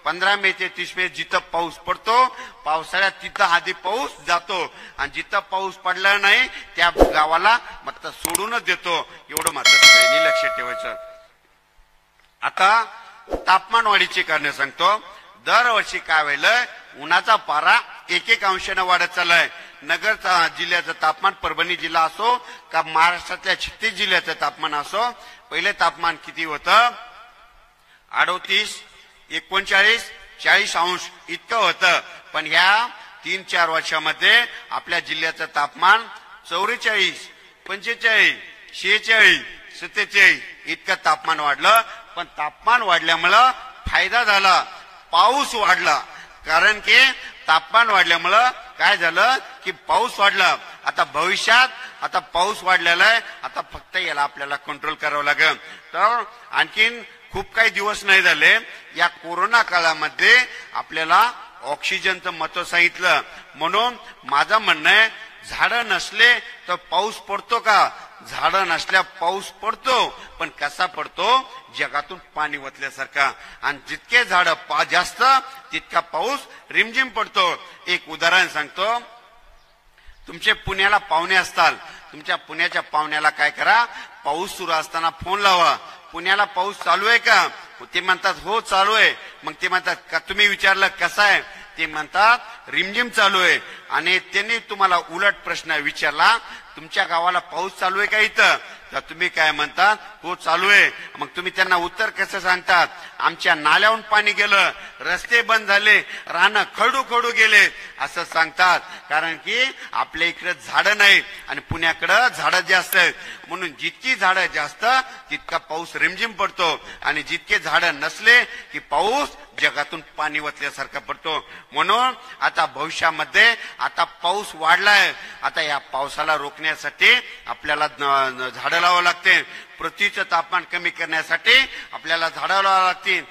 15 मे ते 30 मे जिथं पाऊस पडतो पावसाळ्यात तिथं आधी पाऊस जातो आणि जिथं पाऊस पडला नाही त्या गावाला मग सोडूनच देतो एवढं मात्र सगळ्यांनी लक्षात ठेवायचं। आता तापमान वाढीची कारणे सांगतो। दरवर्षी काय व्हायलंय उन्हाचा पारा 1-1 अंशाने वाढत चाललाय। नगर जिल्ह्याचं तापमान परभणी जिल्हा असो का महाराष्ट्रातल्या 36 जिल्ह्याचं तापमान असो पहिले तापमान किती होतं 38, 39, 40 अंश इतकं होतं पण ह्या 3-4 वर्षामध्ये आपल्या जिल्ह्याचं तापमान 44, 45, 46, 47 इतकं तापमान वाढलं। पण तापमान वाढल्यामुळं फायदा झाला पाऊस वाढला कारण की तापमान वाढल्यामुळं काय झालं की पाऊस वाढला। आता भविष्यात आता पाऊस वाढलेला आहे आता फक्त याला आपल्याला कंट्रोल करावं लागेल। तर आणखीन खूप काही दिवस नाही झाले या कोरोना काळामध्ये आपल्याला ऑक्सिजनचं महत्व सांगितलं म्हणून माझं म्हणणं आहे झाडं नसले तर पाऊस पडतो का झाडं नसल्या पाऊस पडतो पण कसा पडतो जगातून पाणी वतल्यासारखा आणि जितके झाडं जास्त तितका पाऊस रिमझिम पडतो। एक उदाहरण सांगतो तुमचे पुण्याला पाहुणे असतात तुमच्या पुण्याच्या पाहुण्याला काय करा पाऊस सुरू असताना फोन लावा पुण्याला पाऊस चालू आहे का ते म्हणतात हो चालू आहे मग ते म्हणतात का तुम्ही विचारलं कसा आहे ते म्हणतात रिमझिम चालू आहे आणि त्यांनी तुम्हाला उलट प्रश्न विचारला तुमच्या गावाला पाऊस चालू आहे का इथं तर तुम्ही काय म्हणतात हो चालू आहे मग तुम्ही त्यांना उत्तर कसं सांगतात आमच्या नाल्याहून पाणी गेलं रस्ते बंद झाले रानं खडू गेले असं सांगतात कारण की आपल्या इकडे झाडं नाही आणि पुण्याकडे झाडं जास्त आहेत म्हणून जितकी झाडं जास्त तितका पाऊस रिमझिम पडतो आणि जितके झाडं नसले की पाऊस जगातून पाणी वतल्यासारखा पडतो। म्हणून आता भविष्यामध्ये आता पाऊस वाढलाय आता या पावसाला रोखण्यासाठी आपल्याला झाडं लावावं लागते पृथ्वीचं तापमान कमी करण्यासाठी आपल्याला झाडं लावावं लागतील